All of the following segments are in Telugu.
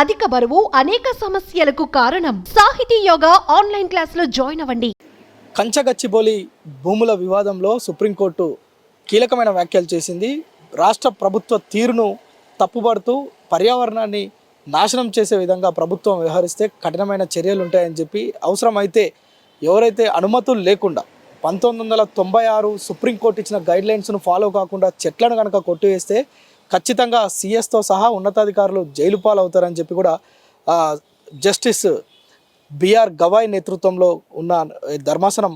అధిక బరువు అనేక సమస్యలకు కారణం. సాహితీ యోగా ఆన్లైన్ క్లాసులో జాయిన్ అవ్వండి. కంచగచ్చిబౌలి భూముల వివాదంలో సుప్రీంకోర్టు కీలకమైన వ్యాఖ్యలు చేసింది. రాష్ట్ర ప్రభుత్వ తీరును తప్పుపడుతూ పర్యావరణాన్ని నాశనం చేసే విధంగా ప్రభుత్వం వ్యవహరిస్తే కఠినమైన చర్యలు ఉంటాయని చెప్పి, అవసరమైతే ఎవరైతే అనుమతులు లేకుండా 1996 సుప్రీంకోర్టు ఇచ్చిన గైడ్లైన్స్ను ఫాలో కాకుండా చెట్లను కనుక కొట్టివేస్తే ఖచ్చితంగా సీఎస్తో సహా ఉన్నతాధికారులు జైలు పాలవుతారని చెప్పి కూడా జస్టిస్ బిఆర్ గవాయ్ నేతృత్వంలో ఉన్న ధర్మాసనం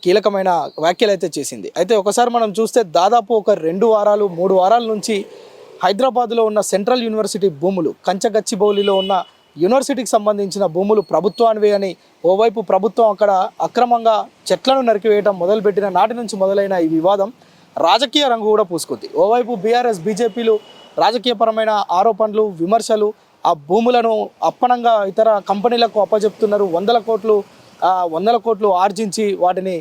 కీలకమైన వ్యాఖ్యలు అయితే చేసింది. అయితే ఒకసారి మనం చూస్తే దాదాపు ఒక 2 వారాలు 3 వారాల నుంచి హైదరాబాద్లో ఉన్న సెంట్రల్ యూనివర్సిటీ భూములు, కంచగచ్చిబౌలిలో ఉన్న యూనివర్సిటీకి సంబంధించిన భూములు ప్రభుత్వానివే అని ఓవైపు ప్రభుత్వం అక్కడ అక్రమంగా చెట్లను నరికివేయడం మొదలుపెట్టిన నాటి నుంచి మొదలైన ఈ వివాదం రాజకీయ రంగు కూడా పూసుకుంది. ఓవైపు బీఆర్ఎస్ బీజేపీలు రాజకీయపరమైన ఆరోపణలు, విమర్శలు, ఆ భూములను అప్పనంగా ఇతర కంపెనీలకు అప్పచెప్తున్నారు, వందల కోట్లు ఆర్జించి వాటిని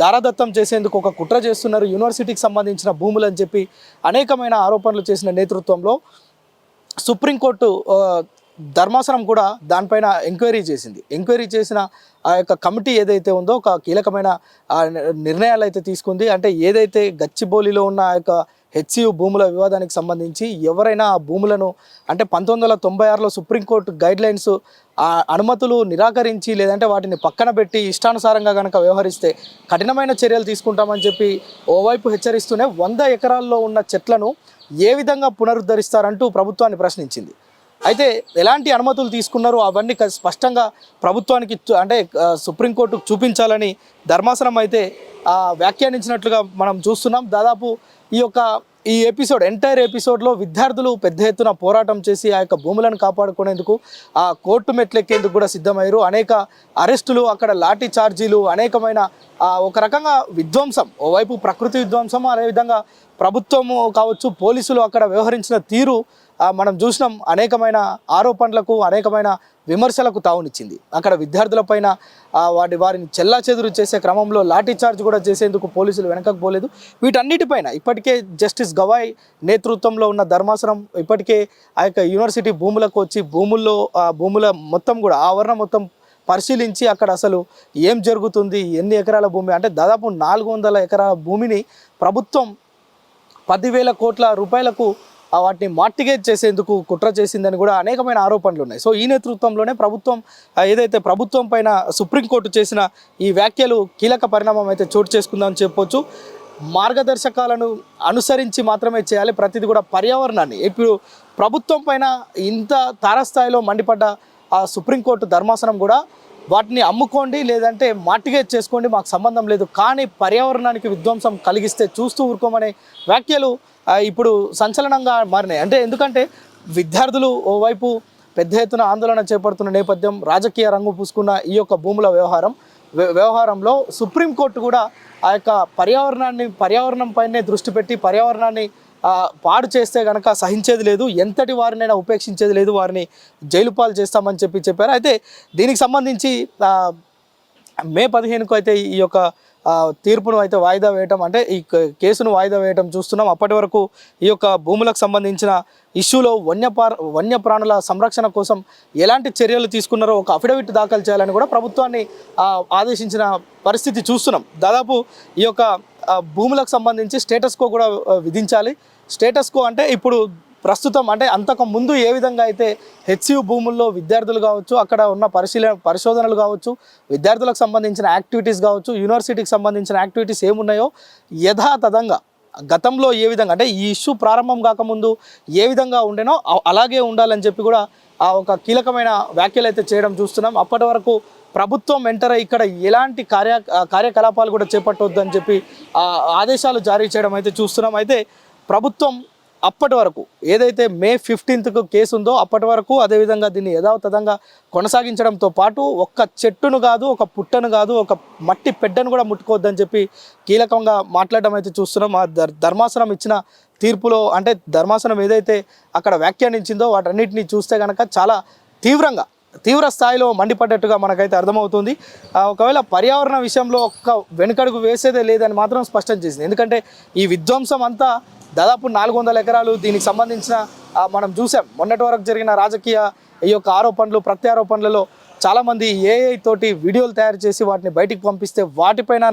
దారాదత్తం చేసేందుకు ఒక కుట్ర చేస్తున్నారు, యూనివర్సిటీకి సంబంధించిన భూములు అని చెప్పి అనేకమైన ఆరోపణలు చేసిన నేతృత్వంలో సుప్రీంకోర్టు ధర్మాసనం కూడా దానిపైన ఎంక్వైరీ చేసింది. ఎంక్వైరీ చేసిన ఆ యొక్క కమిటీ ఏదైతే ఉందో ఒక కీలకమైన నిర్ణయాలు అయితే తీసుకుంది. అంటే ఏదైతే గచ్చిబౌలిలో ఉన్న ఆ యొక్క హెచ్సియు భూముల వివాదానికి సంబంధించి ఎవరైనా ఆ భూములను అంటే 1996లో సుప్రీంకోర్టు గైడ్లైన్స్ అనుమతులు నిరాకరించి లేదంటే వాటిని పక్కన పెట్టి ఇష్టానుసారంగా కనుక వ్యవహరిస్తే కఠినమైన చర్యలు తీసుకుంటామని చెప్పి ఓవైపు హెచ్చరిస్తూనే 100 ఎకరాల్లో ఉన్న చెట్లను ఏ విధంగా పునరుద్ధరిస్తారంటూ ప్రభుత్వాన్ని ప్రశ్నించింది. అయితే ఎలాంటి అనుమతులు తీసుకున్నారో అవన్నీ స్పష్టంగా ప్రభుత్వానికి అంటే సుప్రీంకోర్టుకు చూపించాలని ధర్మాసనం అయితే వ్యాఖ్యానించినట్లుగా మనం చూస్తున్నాం. దాదాపు ఈ ఎంటైర్ ఎపిసోడ్లో విద్యార్థులు పెద్ద ఎత్తున పోరాటం చేసి ఆ యొక్క భూములను కాపాడుకునేందుకు ఆ కోర్టు మెట్లెక్కేందుకు కూడా సిద్ధమయ్యారు. అనేక అరెస్టులు, అక్కడ లాఠీ చార్జీలు, అనేకమైన ఒక రకంగా విధ్వంసం, ఓవైపు ప్రకృతి విధ్వంసం, అదేవిధంగా ప్రభుత్వము కావచ్చు, పోలీసులు అక్కడ వ్యవహరించిన తీరు మనం చూసినాం. అనేకమైన ఆరోపణలకు, అనేకమైన విమర్శలకు తావునిచ్చింది. అక్కడ విద్యార్థులపైన వారిని చెల్లాచెదురు చేసే క్రమంలో లాఠీ చార్జ్ కూడా చేసేందుకు పోలీసులు వెనకకు పోలేదు. వీటన్నిటిపైన ఇప్పటికే జస్టిస్ గవాయ్ నేతృత్వంలో ఉన్న ధర్మాసనం ఇప్పటికే ఆ యొక్క యూనివర్సిటీ భూములకు వచ్చి భూముల మొత్తం కూడా ఆవరణ మొత్తం పరిశీలించి అక్కడ అసలు ఏం జరుగుతుంది, ఎన్ని ఎకరాల భూమి అంటే దాదాపు 400 ఎకరాల భూమిని ప్రభుత్వం 10,000 కోట్ల రూపాయలకు వాటిని మార్టిగేజ్ చేసేందుకు కుట్ర చేసిందని కూడా అనేకమైన ఆరోపణలు ఉన్నాయి. సో ఈ నేతృత్వంలోనే ప్రభుత్వం పైన సుప్రీంకోర్టు చేసిన ఈ వ్యాఖ్యలు కీలక పరిణామం అయితే చోటు చేసుకుందామని చెప్పొచ్చు. మార్గదర్శకాలను అనుసరించి మాత్రమే చేయాలి ప్రతిదీ కూడా. పర్యావరణాన్ని ఇప్పుడు ప్రభుత్వం పైన ఇంత తారస్థాయిలో మండిపడ్డ సుప్రీంకోర్టు ధర్మాసనం కూడా వాటిని అమ్ముకోండి లేదంటే మార్టిగేజ్ చేసుకోండి, మాకు సంబంధం లేదు, కానీ పర్యావరణానికి విధ్వంసం కలిగిస్తే చూస్తూ ఊరుకోమనే వ్యాఖ్యలు ఇప్పుడు సంచలనంగా మారినాయి. ఎందుకంటే విద్యార్థులు ఓవైపు పెద్ద ఎత్తున ఆందోళన చేపడుతున్న నేపథ్యం, రాజకీయ రంగు పూసుకున్న ఈ యొక్క భూముల వ్యవహారంలో సుప్రీంకోర్టు కూడా ఆ యొక్క పర్యావరణం పైనే దృష్టి పెట్టి పర్యావరణాన్ని పాడు చేస్తే కనుక సహించేది లేదు, ఎంతటి వారినైనా ఉపేక్షించేది లేదు, వారిని జైలు పాలు చేస్తామని చెప్పారు. అయితే దీనికి సంబంధించి మే 15కు అయితే ఈ యొక్క తీర్పును అయితే వాయిదా వేయటం, అంటే ఈ కేసును వాయిదా వేయటం చూస్తున్నాం. అప్పటి వరకు ఈ యొక్క భూములకు సంబంధించిన ఇష్యూలో వన్యప్రాణుల సంరక్షణ కోసం ఎలాంటి చర్యలు తీసుకున్నారో ఒక అఫిడవిట్ దాఖలు చేయాలని కూడా ప్రభుత్వాన్ని ఆదేశించిన పరిస్థితి చూస్తున్నాం. దాదాపు ఈ యొక్క భూములకు సంబంధించి స్టేటస్ కో కూడా విధించాలి. స్టేటస్ కో అంటే ఇప్పుడు ప్రస్తుతం అంటే అంతకు ముందు ఏ విధంగా అయితే హెచ్సియు భూముల్లో విద్యార్థులు కావచ్చు, అక్కడ ఉన్న పరిశోధనలు కావచ్చు, విద్యార్థులకు సంబంధించిన యాక్టివిటీస్ కావచ్చు, యూనివర్సిటీకి సంబంధించిన యాక్టివిటీస్ ఏమున్నాయో యథాతథంగా గతంలో ఏ విధంగా అంటే ఈ ఇష్యూ ప్రారంభం కాకముందు ఏ విధంగా ఉండేనో అలాగే ఉండాలని చెప్పి కూడా ఒక కీలకమైన వ్యాఖ్యలు అయితే చేయడం చూస్తున్నాం. అప్పటి వరకు ప్రభుత్వం ఎంటర్ అయ్యి ఇక్కడ ఎలాంటి కార్యకలాపాలు కూడా చేపట్టవద్దని చెప్పి ఆదేశాలు జారీ చేయడం అయితే చూస్తున్నాం. అయితే ప్రభుత్వం అప్పటి వరకు ఏదైతే మే 15కు కేసు ఉందో అప్పటి వరకు అదేవిధంగా దీన్ని యథాతథంగా కొనసాగించడంతో పాటు ఒక్క చెట్టును కాదు, ఒక పుట్టను కాదు, ఒక మట్టి పెడ్డను కూడా ముట్టుకోవద్దని చెప్పి కీలకంగా మాట్లాడడం అయితే చూస్తున్నాం. ఆ ధర్మాసనం ఇచ్చిన తీర్పులో అంటే ధర్మాసనం ఏదైతే అక్కడ వ్యాఖ్యానించిందో వాటన్నిటిని చూస్తే కనుక చాలా తీవ్ర స్థాయిలో మండిపడ్డట్టుగా మనకైతే అర్థమవుతుంది. ఒకవేళ పర్యావరణ విషయంలో ఒక్క వెనుకడుగు వేసేదే లేదని మాత్రం స్పష్టం చేసింది. ఎందుకంటే ఈ విధ్వంసం అంతా దాదాపు 400 ఎకరాలు దీనికి సంబంధించిన మనం చూసాం మొన్నటి వరకు జరిగిన రాజకీయ ఈ యొక్క ఆరోపణలు ప్రత్యారోపణలలో చాలామంది ఏఐ తోటి వీడియోలు తయారు చేసి వాటిని బయటికి పంపిస్తే వాటిపైన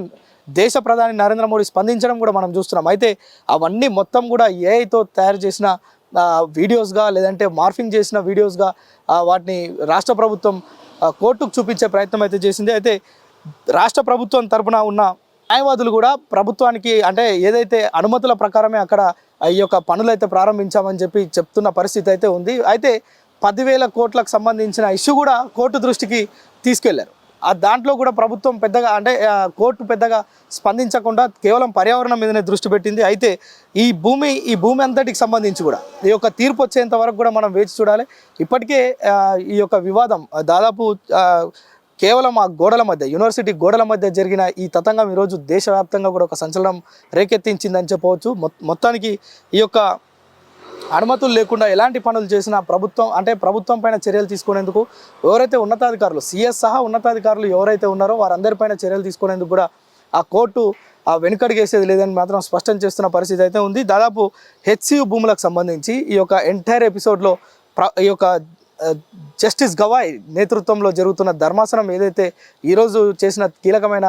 దేశ ప్రధాని నరేంద్ర మోడీ స్పందించడం కూడా మనం చూస్తున్నాం. అయితే అవన్నీ మొత్తం కూడా ఏఐతో తయారు చేసిన వీడియోస్గా లేదంటే మార్ఫింగ్ చేసిన వీడియోస్గా వాటిని రాష్ట్ర ప్రభుత్వం కోర్టుకు చూపించే ప్రయత్నం అయితే చేసింది. అయితే రాష్ట్ర ప్రభుత్వం తరపున ఉన్న న్యాయవాదులు కూడా ప్రభుత్వానికి అంటే ఏదైతే అనుమతుల ప్రకారమే అక్కడ ఈ యొక్క పనులు అయితే ప్రారంభించామని చెప్పి చెప్తున్న పరిస్థితి అయితే ఉంది. అయితే 10,000 కోట్లకు సంబంధించిన ఇష్యూ కూడా కోర్టు దృష్టికి తీసుకెళ్లారు. దాంట్లో కూడా ప్రభుత్వం పెద్దగా అంటే కోర్టు పెద్దగా స్పందించకుండా కేవలం పర్యావరణం మీదనే దృష్టి పెట్టింది. అయితే ఈ భూమి అంతటికి సంబంధించి కూడా ఈ యొక్క తీర్పు వచ్చేంత వరకు కూడా మనం వేచి చూడాలి. ఇప్పటికే ఈ యొక్క వివాదం దాదాపు కేవలం ఆ గోడల మధ్య యూనివర్సిటీ గోడల మధ్య జరిగిన ఈ తతంగం ఈరోజు దేశవ్యాప్తంగా కూడా ఒక సంచలనం రేకెత్తించిందని చెప్పవచ్చు. మొత్తానికి ఈ యొక్క అనుమతులు లేకుండా ఎలాంటి పనులు చేసినా ప్రభుత్వం పైన చర్యలు తీసుకునేందుకు ఎవరైతే ఉన్నతాధికారులు సిఎస్ సహా ఉన్నతాధికారులు ఎవరైతే ఉన్నారో వారందరిపైన చర్యలు తీసుకునేందుకు కూడా ఆ కోర్టు వెనుకడుగేసేది లేదని మాత్రం స్పష్టం చేస్తున్న పరిస్థితి అయితే ఉంది. దాదాపు హెచ్సియు భూములకు సంబంధించి ఈ యొక్క ఎంటైర్ ఎపిసోడ్లో ఈ యొక్క జస్టిస్ గవాయ్ నేతృత్వంలో జరుగుతున్న ధర్మాసనం ఏదైతే ఈరోజు చేసిన కీలకమైన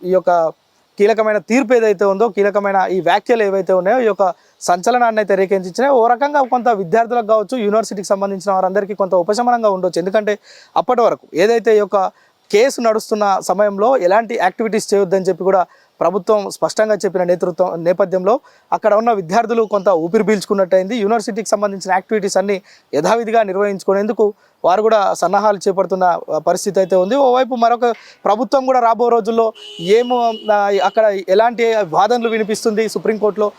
ఈ యొక్క కీలకమైన తీర్పు ఏదైతే ఉందో కీలకమైన ఈ వ్యాఖ్యలు ఏవైతే ఉన్నాయో ఈ యొక్క సంచలనాన్ని అయితే రేకెత్తించినాయి. ఓ రకంగా కొంత విద్యార్థులకు కావచ్చు యూనివర్సిటీకి సంబంధించిన వారందరికీ కొంత ఉపశమనంగా ఉండొచ్చు. ఎందుకంటే అప్పటి వరకు ఏదైతే ఈ యొక్క కేసు నడుస్తున్న సమయంలో ఎలాంటి యాక్టివిటీస్ చేయొద్దని చెప్పి కూడా ప్రభుత్వం స్పష్టంగా చెప్పిన నేపథ్యంలో అక్కడ ఉన్న విద్యార్థులు కొంత ఊపిరి పీల్చుకున్నట్టయింది. యూనివర్సిటీకి సంబంధించిన యాక్టివిటీస్ అన్ని యథావిధిగా నిర్వహించుకునేందుకు వారు కూడా సన్నాహాలు చేపడుతున్న పరిస్థితి అయితే ఉంది. ఓవైపు మరొక ప్రభుత్వం కూడా రాబో రోజుల్లో అక్కడ ఎలాంటి వాదనలు వినిపిస్తుంది సుప్రీంకోర్టులో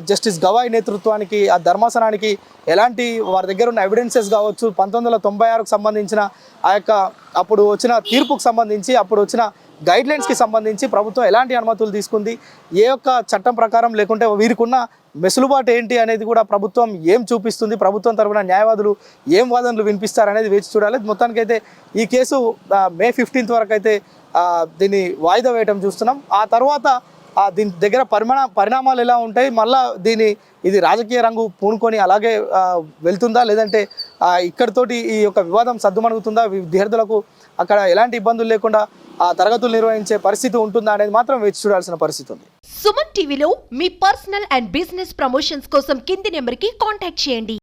జస్టిస్ గవాయ్ నేతృత్వానికి ఆ ధర్మాసనానికి ఎలాంటి వారి దగ్గర ఉన్న ఎవిడెన్సెస్ కావచ్చు 1996కు సంబంధించిన ఆ యొక్క అప్పుడు వచ్చిన తీర్పుకు సంబంధించి అప్పుడు వచ్చిన గైడ్లైన్స్కి సంబంధించి ప్రభుత్వం ఎలాంటి అనుమతులు తీసుకుంది ఏ యొక్క చట్టం ప్రకారం లేకుంటే వీరికున్న వెసులుబాటు ఏంటి అనేది కూడా ప్రభుత్వం ఏం చూపిస్తుంది ప్రభుత్వం తరపున న్యాయవాదులు ఏం వాదనలు వినిపిస్తారనేది వేచి చూడాలి. మొత్తానికైతే ఈ కేసు మే 15th వరకు అయితే దీన్ని వాయిదా వేయడం చూస్తున్నాం. ఆ తర్వాత దీని దగ్గర పరిణామాలు ఎలా ఉంటాయి మళ్ళీ ఇది రాజకీయ రంగు పూనుకొని అలాగే వెళ్తుందా లేదంటే ఇక్కడితోటి ఈ యొక్క వివాదం సద్దుమణుగుతుందా విద్యార్థులకు అక్కడ ఎలాంటి ఇబ్బందులు లేకుండా తరగతులు నిర్వహించే పరిస్థితి ఉంటుందా అనేది మాత్రం వేచి చూడాల్సిన పరిస్థితి ఉంది. సుమన్ టీవీలో మీ పర్సనల్ అండ్ బిజినెస్ ప్రమోషన్స్ కోసం కింది నెంబర్కి కాంటాక్ట్ చేయండి.